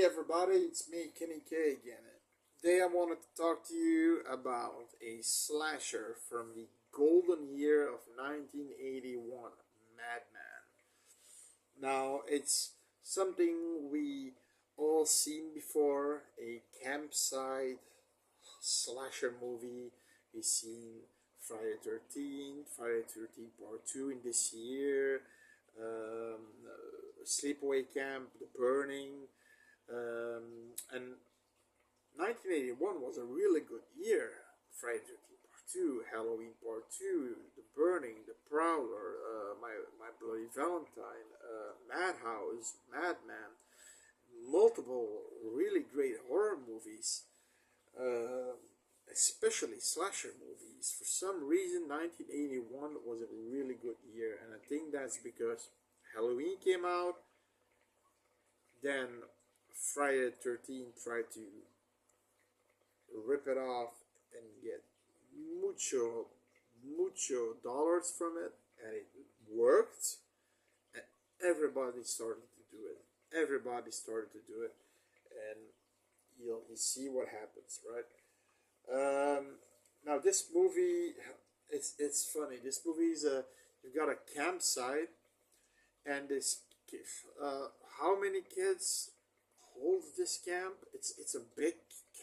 Hey everybody, it's me, Kenny K again. Today I wanted to talk to you about a slasher from the golden year of 1981, Madman. Now, it's something we all seen before, a campsite slasher movie. We've seen Friday 13th, Friday 13th Part 2 in this year, Sleepaway Camp, The Burning, and 1981 was a really good year. Friday 13th Part 2, Halloween Part 2, The Burning, The Prowler, My Bloody Valentine, Madhouse, Madman, multiple really great horror movies, uh, especially slasher movies. For some reason, 1981 was a really good year, and I think that's because Halloween came out, then Friday the 13th tried to rip it off and get mucho dollars from it, and it worked, and everybody started to do it. Everybody started to do it, and you see what happens, right? Now this movie, it's funny. This movie is a you've got a campsite, and uh, how many kids hold this camp? It's a big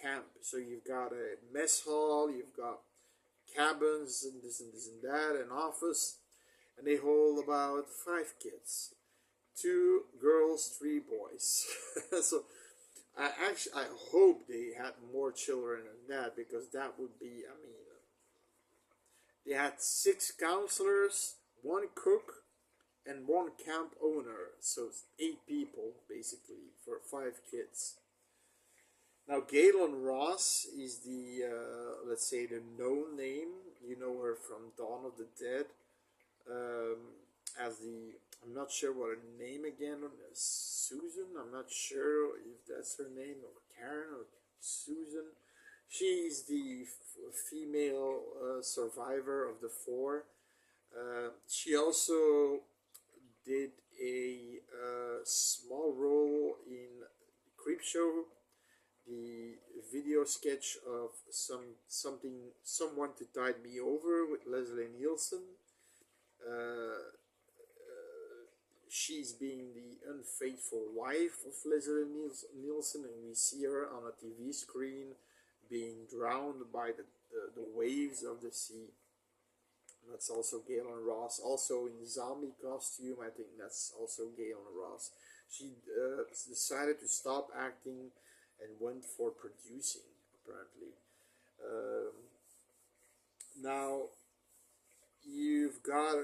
camp. So you've got a mess hall, you've got cabins and this and this and that, an office, and they hold about 5 kids, 2 girls, 3 boys. So I hope they had more children than that, because that would be, I mean, they had 6 counselors, 1 cook, and 1 camp owner. So it's 8 people basically for 5 kids. Now Gaylen Ross is the let's say the known name. You know her from Dawn of the Dead, as the, I'm not sure what her name again. Susan. I'm not sure if that's her name, or Karen, or Susan. She is the female survivor of the 4. She also did a small role in Creepshow, the video sketch of someone to tide me over with Leslie Nielsen. She's being the unfaithful wife of Leslie Nielsen, and we see her on a TV screen being drowned by the waves of the sea. That's also Gaylen Ross. Also in zombie costume, I think that's also Gaylen Ross. She decided to stop acting and went for producing, apparently. Now you've got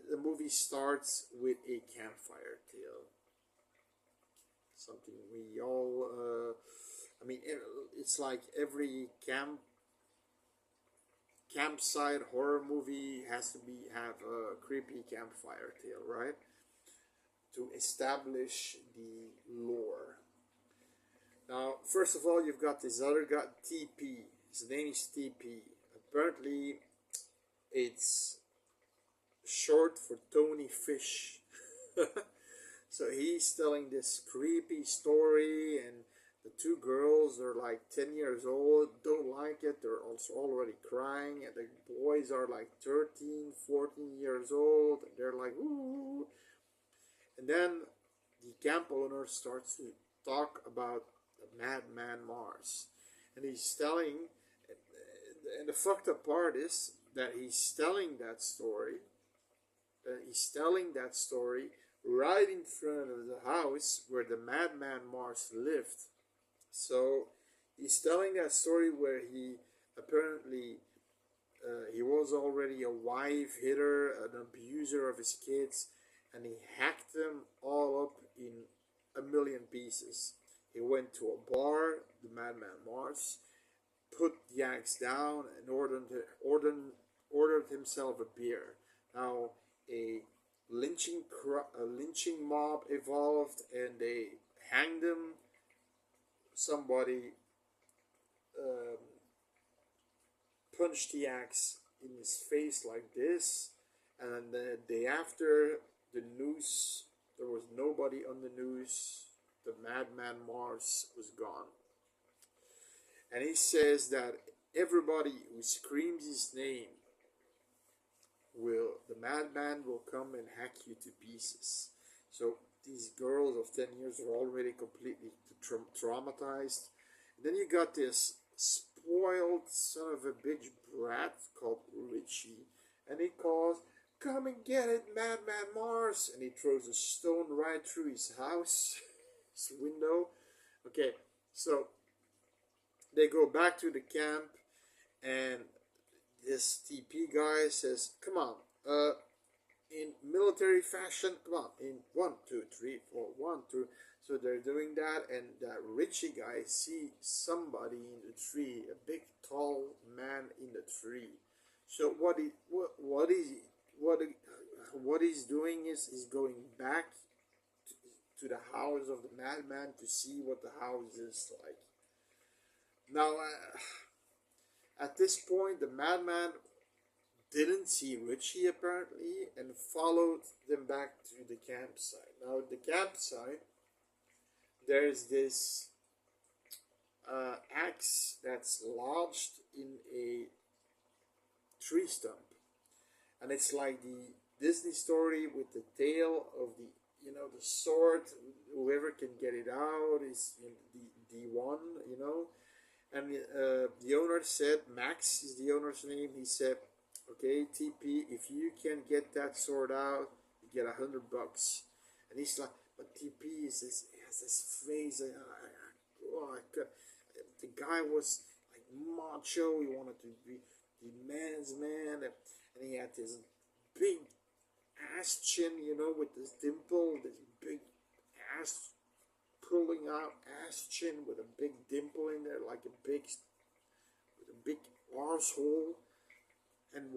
the movie starts with a campfire tale. Something we all, I mean, it's like every campsite horror movie has to have a creepy campfire tale, right? To establish the lore. Now, first of all, you've got this other guy, TP. His name is TP. Apparently, it's short for Tony Fish. So he's telling this creepy story, and the 2 girls are like 10 years old, don't like it, they're also already crying, and the boys are like 13, 14 years old, and they're like, ooh. And then the camp owner starts to talk about the madman Mars. And he's telling, and the fucked up part is that he's telling that story. Right in front of the house where the madman Mars lived. So he's telling that story where he apparently he was already a wife hitter, an abuser of his kids, and he hacked them all up in a million pieces. He went to a bar, the Madman Mars, put the axe down, and ordered himself a beer. Now a lynching mob evolved, and they hanged him. Somebody um, punched the axe in his face like this, and then the day after, the news There was nobody on the news. The madman Mars was gone. And he says that everybody who screams his name the madman will come and hack you to pieces. So these girls of 10 years are already completely traumatized. And then you got this spoiled son of a bitch brat called Richie, and he calls, "Come and get it, Madman Mars!" And he throws a stone right through his house, his window. Okay, so they go back to the camp, and this TP guy says, "Come on, in military fashion, come on, in 1, 2, 3, 4, 1, 2." So they're doing that, and that Richie guy sees somebody in the tree, a big tall man in the tree. So what he's doing is he's going back to the house of the madman to see what the house is like. Now, at this point, the madman didn't see Richie apparently and followed them back to the campsite. Now, at the campsite, there's this axe that's lodged in a tree stump, and it's like the Disney story with the tail of the the sword. Whoever can get it out is the one, And the owner said, Max is the owner's name. He said, "Okay, TP, if you can get that sword out, you get $100." And he's like, but TP has this phrase. The guy was like macho. He wanted to be the man's man, and he had this big ass chin, with this dimple, this big ass pulling out ass chin with a big dimple in there, like with a big arsehole. And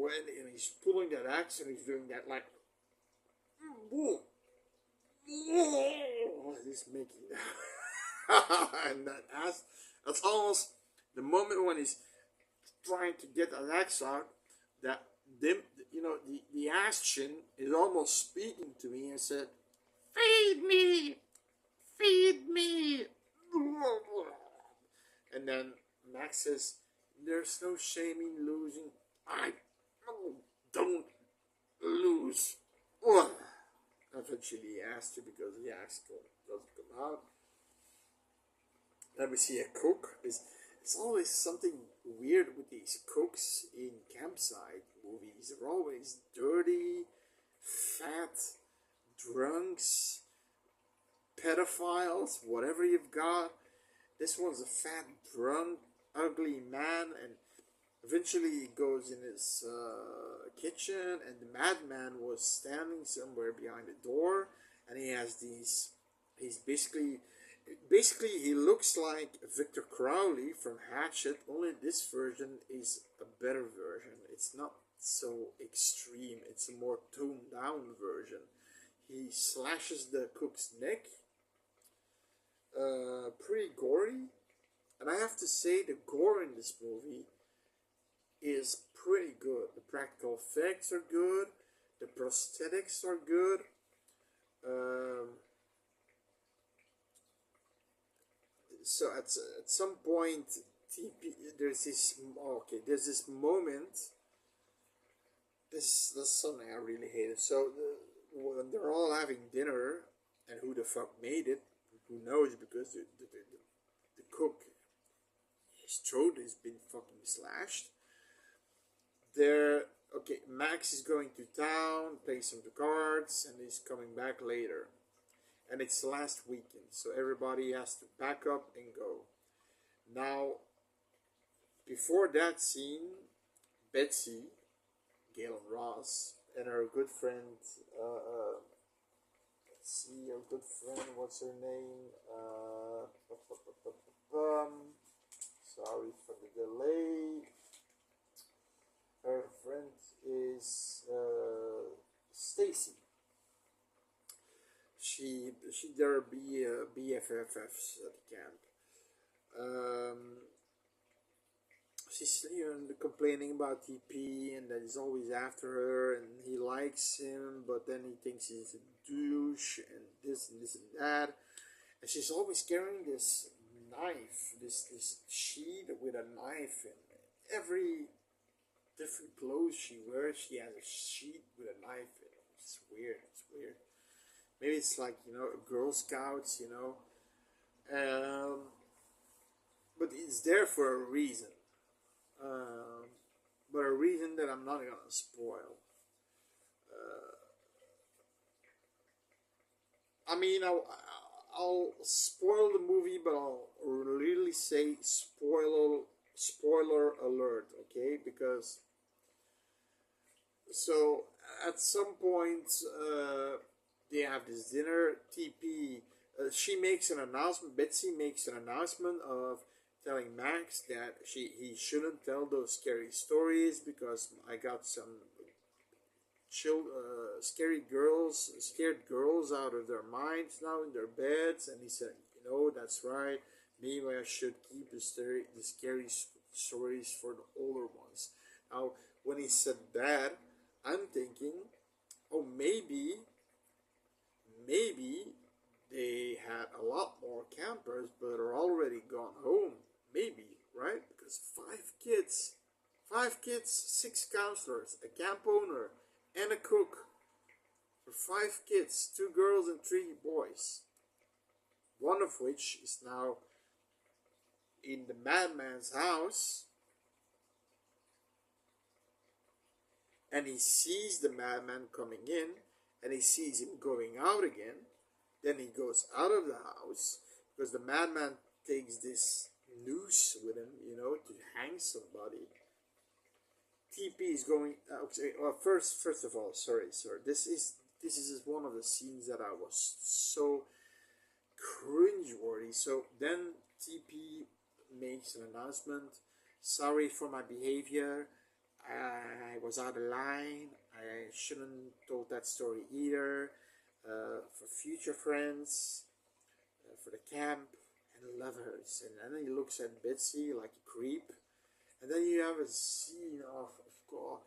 he's pulling that axe, and he's doing that like, he's making that, and that ass. That's almost the moment when he's trying to get that axe out. That the ass chin is almost speaking to me and said, "Feed me, feed me." And then Max says, "There's no shame in losing. I don't lose." Eventually he asked you because the axe doesn't come out. Then we see a cook. It's always something weird with these cooks in campsite movies. They're always dirty, fat, drunks, pedophiles, whatever you've got. This one's a fat, drunk, ugly man, and eventually he goes in his kitchen, and the madman was standing somewhere behind the door, and he has these. He's basically he looks like Victor Crowley from Hatchet. Only this version is a better version. It's not so extreme. It's a more toned down version. He slashes the cook's neck. Pretty gory, and I have to say the gore in this movie is pretty good. The practical effects are good. The prosthetics are good. So at some point, there's this moment. This is something I really hated. So when they're all having dinner, and who the fuck made it? Who knows? Because the cook, his throat has been fucking slashed. Max is going to town, play some cards, and he's coming back later. And it's last weekend, so everybody has to pack up and go. Now, before that scene, Betsy, Gaylen Ross, and her good friend, let's see, her good friend, what's her name? Sorry for the delay. Her friend is Stacy. They're BFFs at the camp. she's complaining about TP and that he's always after her and he likes him, but then he thinks he's a douche and this and that. And she's always carrying this knife, this sheet with a knife in every different clothes she wears. She has a sheet with a knife in it. It's weird. It's weird. Maybe it's like Girl Scouts, Um, but it's there for a reason. Um, but a reason that I'm not gonna spoil. I mean, I'll spoil the movie, but I'll really say spoiler alert, okay? Because so at some point they have this dinner. TP, she makes an announcement. Betsy makes an announcement of telling Max that he shouldn't tell those scary stories because I got some scared girls out of their minds now in their beds. And he said, that's right. Maybe I should keep the scary stories for the older ones. Now, when he said that, I'm thinking, oh, maybe they had a lot more campers, but are already gone home. Maybe, right? Because five kids, six counselors, a camp owner, and a cook for five kids, two girls and three boys. One of which is now in the madman's house, and he sees the madman coming in, and he sees him going out again. Then he goes out of the house because the madman takes this noose with him, to hang somebody. TP is going. Okay, well, first of all, sorry, sir. This is one of the scenes that I was so cringeworthy. So then TP makes an announcement. Sorry for my behavior. I was out of line. I shouldn't told that story either. For future friends, for the camp and lovers. And then he looks at Betsy like a creep. And then you have a scene of course,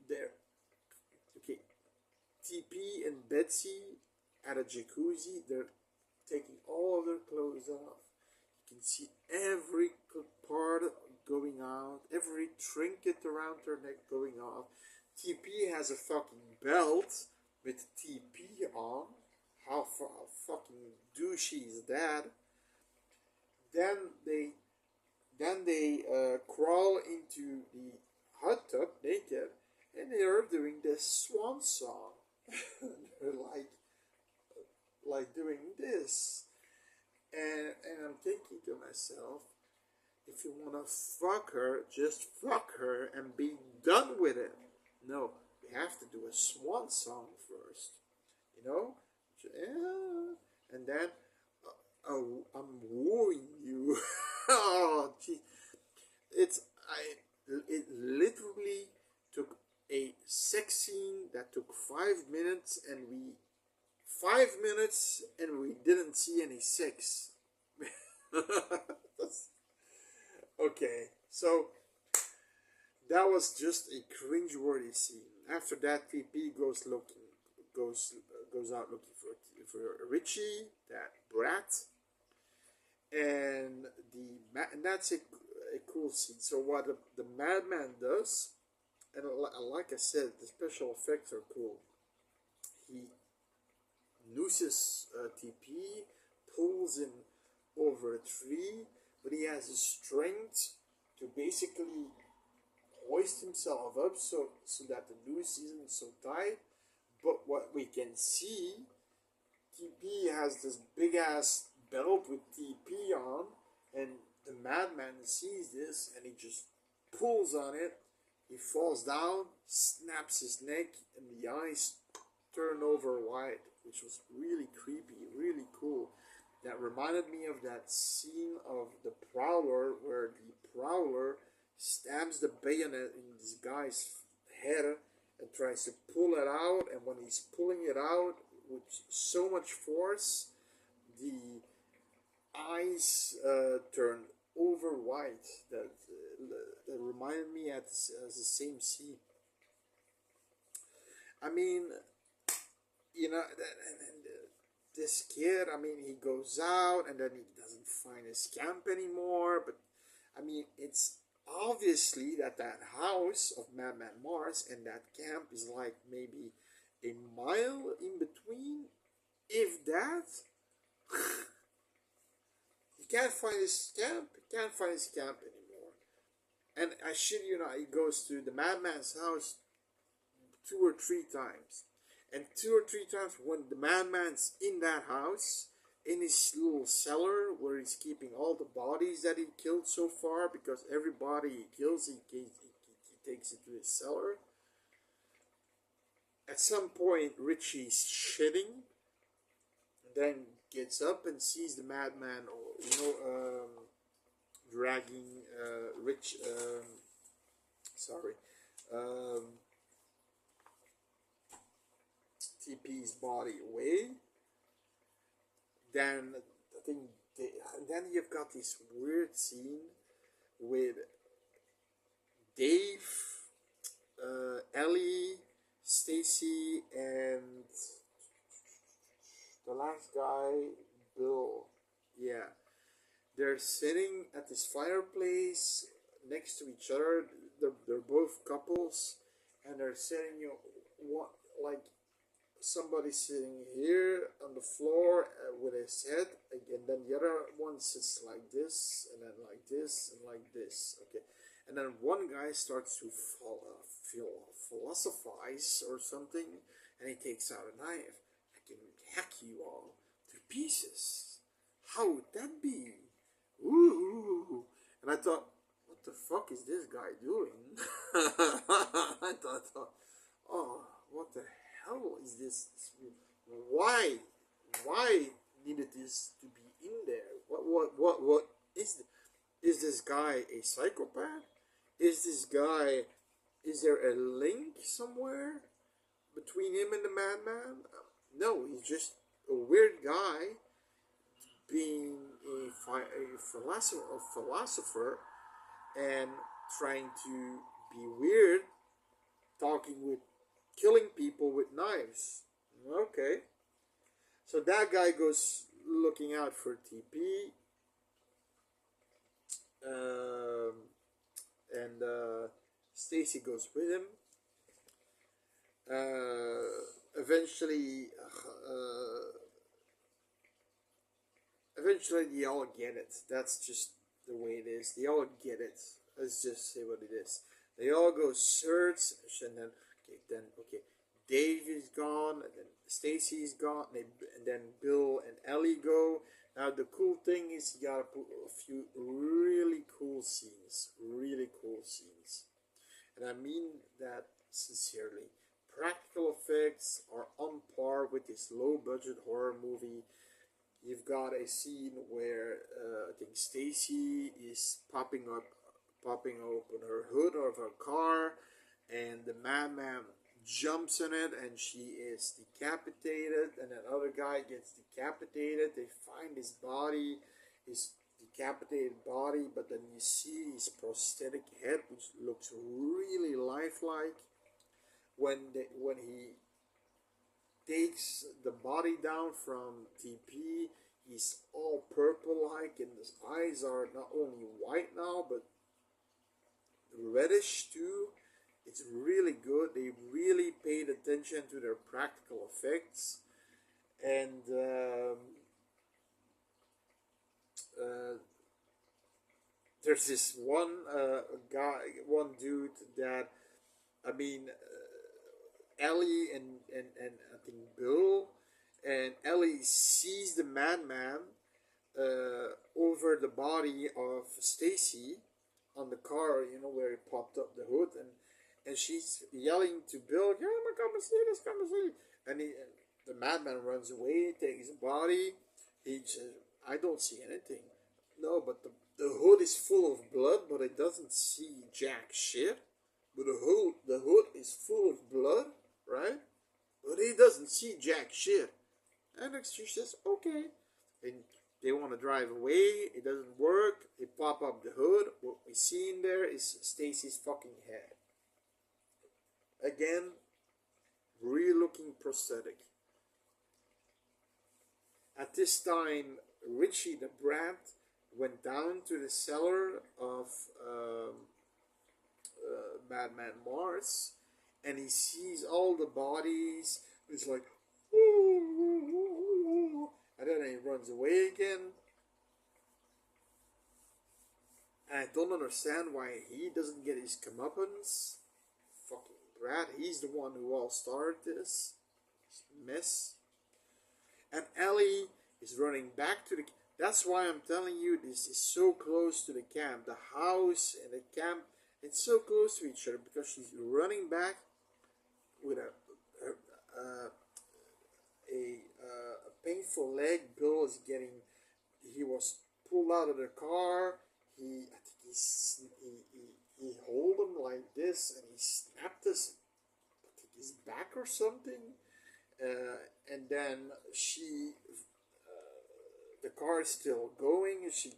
there. Okay, TP and Betsy at a jacuzzi. They're taking all of their clothes off. You can see every part going out, every trinket around her neck going off. TP has a fucking belt with TP on. How fucking douchey is that? Then they crawl into the hot tub naked, and they are doing this swan song. They're like doing this, and I'm thinking to myself, if you wanna fuck her, just fuck her and be done with it. No, we have to do a swan song first, yeah, and then I'm wooing you. Oh, gee. It literally took a sex scene that took 5 minutes, and we didn't see any sex. Okay, so that was just a cringeworthy scene. After that, TP goes out looking for Richie, that brat, and and that's a cool scene. So what the madman does, and like I said, the special effects are cool. He nooses TP, pulls him over a tree, but he has the strength to basically hoist himself up so that the noose isn't so tight. But what we can see, TP has this big ass belt with TP on, and the madman sees this and he just pulls on it. He falls down, snaps his neck, and the eyes turn over white, which was really creepy, really cool. That reminded me of that scene of the Prowler, where the Prowler stabs the bayonet in this guy's head and tries to pull it out. And when he's pulling it out with so much force, the eyes turn over white that reminded me as the same scene. I mean, and this kid, I mean, he goes out and then he doesn't find his camp anymore. But I mean, it's obviously that house of Madman Mars and that camp is like maybe a mile in between, if that. He can't find his camp. He can't find his camp anymore. And I shit you not, he goes to the madman's house 2 or 3 times. And 2 or 3 times when the madman's in that house, in his little cellar where he's keeping all the bodies that he killed so far, because every body he kills, he takes it to his cellar. At some point, Richie's shitting, and then gets up and sees the madman, dragging sorry, um, TP's body away. Then I think and then you've got this weird scene with Dave, Ellie, Stacy, and the last guy, Bill. Yeah, they're sitting at this fireplace next to each other. They're both couples, and they're sitting, what, like somebody sitting here on the floor with his head, and then the other one sits like this, and then like this, and like this. Okay, and then one guy starts to philosophize or something, and he takes out a knife. I can hack you all to pieces. How would that be? Ooh. And I thought, what the fuck is this guy doing? I thought, oh, what the hell is this? Why? Why needed this to be in there? What is this guy a psychopath? Is there a link somewhere between him and the madman? No, he's just a weird guy being a philosopher and trying to be weird, killing people with knives. Okay. So that guy goes looking out for TP. And Stacy goes with him. Eventually, they all get it. That's just the way it is. They all get it. Let's just say what it is. They all go search, and then Dave is gone, and then Stacy is gone, and then Bill and Ellie go. Now the cool thing is you gotta put a few really cool scenes, and I mean that sincerely. Practical effects are on par with this low budget horror movie. You've got a scene where I think Stacy is popping open her hood of her car, and the madman jumps in it, and she is decapitated, and that other guy gets decapitated. They find his body, his decapitated body, but then you see his prosthetic head, which looks really lifelike. When he takes the body down from TP, he's all purple like, and his eyes are not only white now, but reddish too. It's really good. They really paid attention to their practical effects. And there's this one dude that, I mean, Ellie and I think Bill, and Ellie sees the madman over the body of Stacy on the car, where he popped up the hood, and she's yelling to Bill, come and see this, come and see. And the madman runs away, takes the body. He says, I don't see anything. No, but the hood is full of blood, but it doesn't see jack shit. But the hood is full of blood, right? But he doesn't see jack shit. And she says, okay. And they want to drive away. It doesn't work. They pop up the hood. What we see in there is Stacy's fucking head. Again, real looking prosthetic. At this time, Richie the Brat went down to the cellar of Madman Mars, and he sees all the bodies. He's like, ooh, and then he runs away again. And I don't understand why he doesn't get his comeuppance. Fucking Brat, he's the one who all started this mess. And Ellie is running back to the. That's why I'm telling you this is so close to the camp. The house and the camp, it's so close to each other because she's running back with a painful leg. Bill is getting. He was pulled out of the car. He hold him like this and he snapped his back or something. And then the car is still going, and she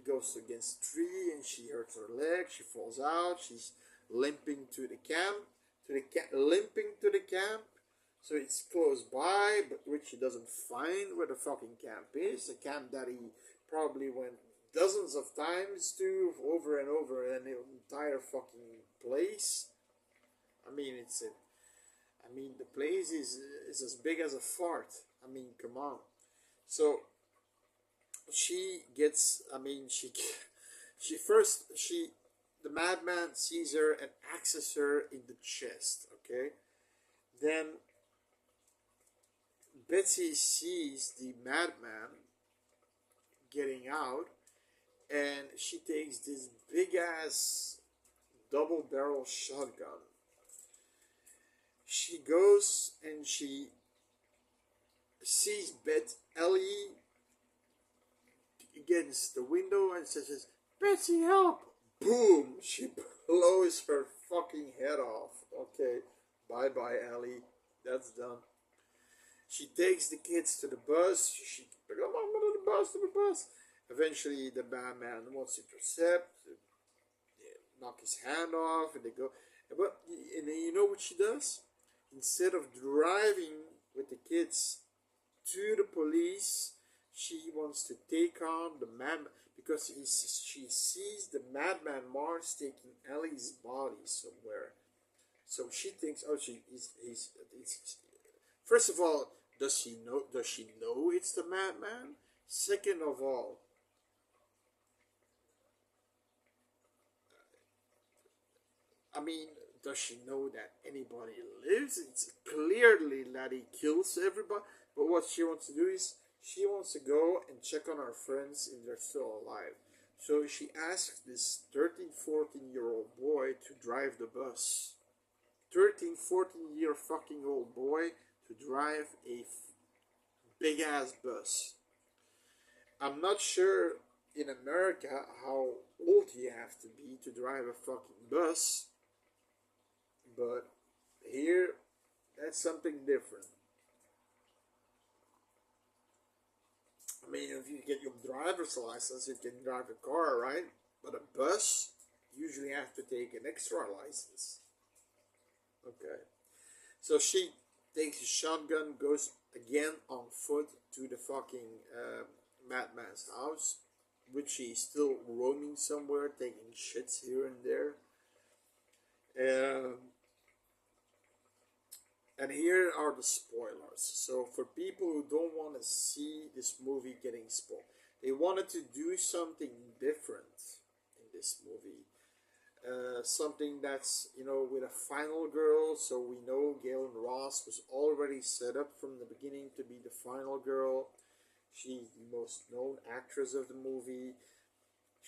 goes against a tree, and she hurts her leg. She falls out. She's limping to the camp, So it's close by, but Richie doesn't find where the fucking camp is. The camp that he probably went dozens of times to, over and over, and the entire fucking place. I mean, the place is as big as a fart. I mean, come on. So she gets. The madman sees her and axes her in the chest. Okay. Then Betsy sees the madman getting out, and she takes this big ass double barrel shotgun. She goes and she sees Ellie against the window and says, "Betsy, help!" Boom! She blows her fucking head off. Okay, bye bye, Ellie. That's done. She takes the kids to the bus. She come on, to the bus. Eventually, the madman wants to intercept, knock his hand off, and they go. And then you know what she does? Instead of driving with the kids to the police, she wants to take on the madman because she sees the madman Mars taking Ellie's body somewhere. So she thinks, oh, he's first of all, does she know it's the madman? Second of all, does she know that anybody lives? It's clearly that he kills everybody. But what she wants to do is she wants to go and check on her friends if they're still alive. So she asks this 13, 14-year-old boy to drive the bus. 13, 14-year fucking old boy to drive a big ass bus. I'm not sure in America how old you have to be to drive a fucking bus. But here, that's something different. If you get your driver's license, you can drive a car, right? But a bus, you usually have to take an extra license. Okay. So she takes a shotgun, goes again on foot to the fucking madman's house, which she's still roaming somewhere, taking shits here and there. And here are the spoilers. So for people who don't want to see this movie getting spoiled, they wanted to do something different in this movie. Something that's, with a final girl. So we know Gaylen Ross was already set up from the beginning to be the final girl. She's the most known actress of the movie.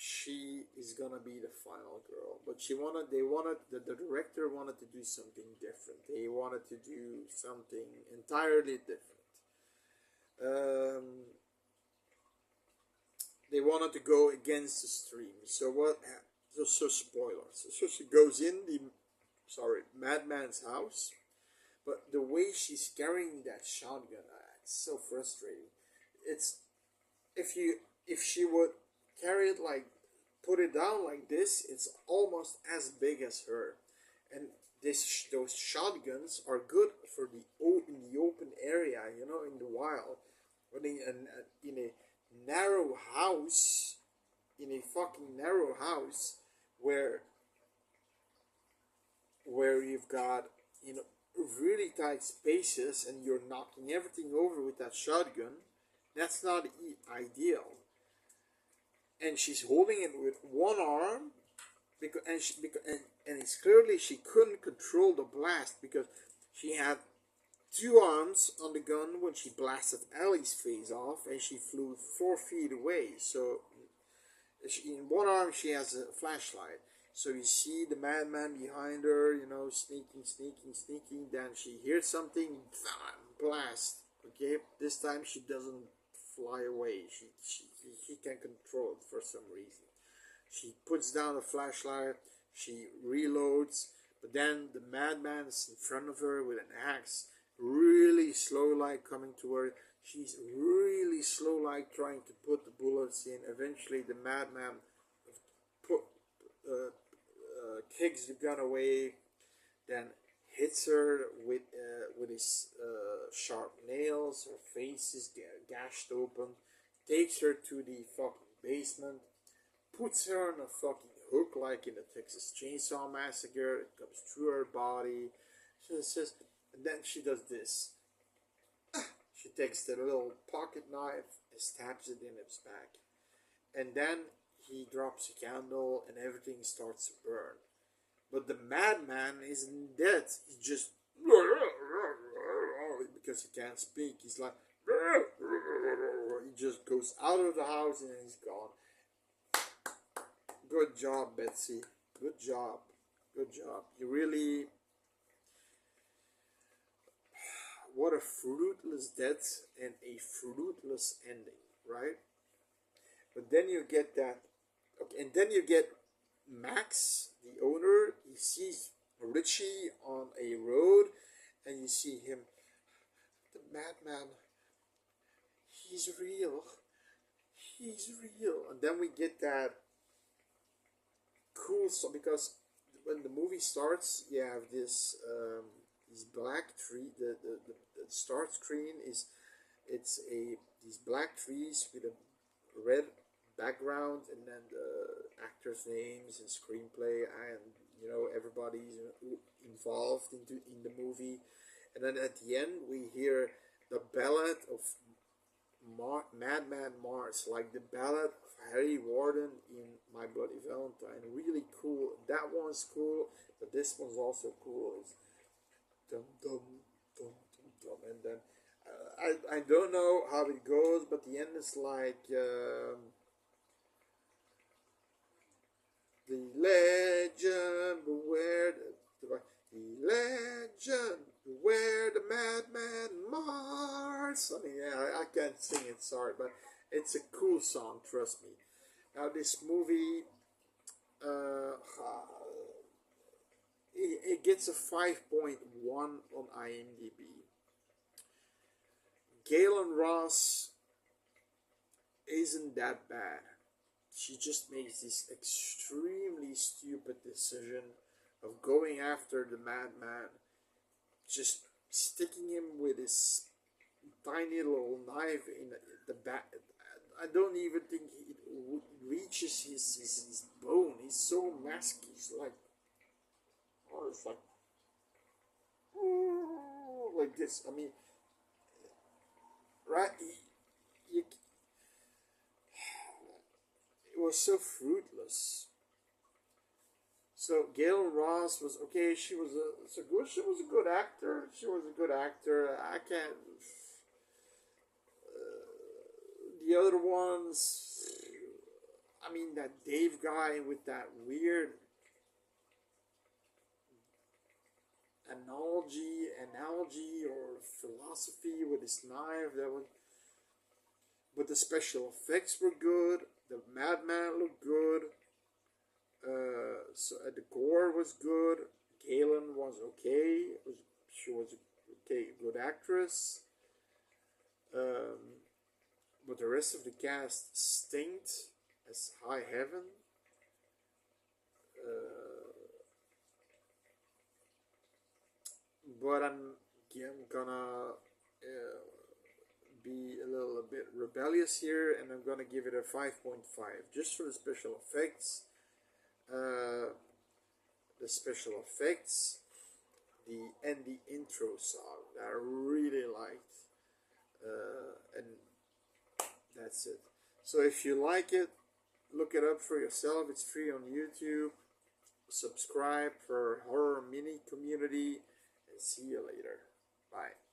She is gonna be the final girl, but the director wanted to do something different. They wanted to do something entirely different. They wanted to go against the stream. So what? So spoilers. So she goes in the madman's house, but the way she's carrying that shotgun, it's so frustrating. if she would carry it like put it down like this, it's almost as big as her. And those shotguns are good for in the open area, in the wild. But in a narrow house, in a fucking narrow house, where you've got really tight spaces and you're knocking everything over with that shotgun, that's not ideal. And she's holding it with one arm and it's clearly she couldn't control the blast because she had two arms on the gun when she blasted Ellie's face off, and she flew 4 feet away. So in one arm she has a flashlight. So you see the madman behind her, sneaking, sneaking, sneaking. Then she hears something, blast. Okay, this time she doesn't fly away. He can control it for some reason. She puts down the flashlight. She reloads, but then the madman is in front of her with an axe, really slow like coming to her. She's really slow like trying to put the bullets in. Eventually the madman put, kicks the gun away, then hits her with his sharp nails. Her face is gashed open. Takes her to the fucking basement. Puts her on a fucking hook like in the Texas Chainsaw Massacre. It comes through her body. She says, and then she does this. She takes the little pocket knife and stabs it in his back. And then he drops a candle and everything starts to burn. But the madman isn't dead. He's just because he can't speak. He's like he just goes out of the house and he's gone. Good job, Betsy. Good job. Good job. You really. What a fruitless death and a fruitless ending, right? But then you get that. Okay, and then you get Max, the owner. He sees Richie on a road, and you see him. The madman. He's real. He's real. And then we get that cool song, because when the movie starts, you have this black tree. The start screen is these black trees with a red background, and then the actors' names and screenplay, and everybody's involved in the movie. And then at the end we hear the ballad of Madman Mars, like the ballad of Harry Warden in My Bloody Valentine. Really cool. That one's cool, but this one's also cool. It's dum dum dum dum dum, and then I don't know how it goes, but the end is like the legend beware the legend beware the madman Mars. I mean, I can't sing it, sorry, but it's a cool song, trust me. Now this movie, it gets a 5.1 on IMDb. Gaylen Ross isn't that bad. She just makes this extremely stupid decision of going after the madman, just sticking him with his tiny little knife in the back. I don't even think it reaches his bone. He's so masked. He's like, it's like this. I mean, right? It was so fruitless. So Gaylen Ross was okay. She was a good actor. She was a good actor. I can't. The other ones, I mean, that Dave guy with that weird analogy or philosophy with his knife. But the special effects were good. The madman looked good. So the gore was good. Gaylen was okay. She was a good actress. but the rest of the cast stinked as high heaven. But I'm gonna be a little bit rebellious here, and I'm gonna give it a 5.5 just for the special effects. Uh, the special effects, the intro song that I really liked, and that's it. So if you like it, look it up for yourself. It's free on YouTube. Subscribe for horror mini community, and see you later. Bye.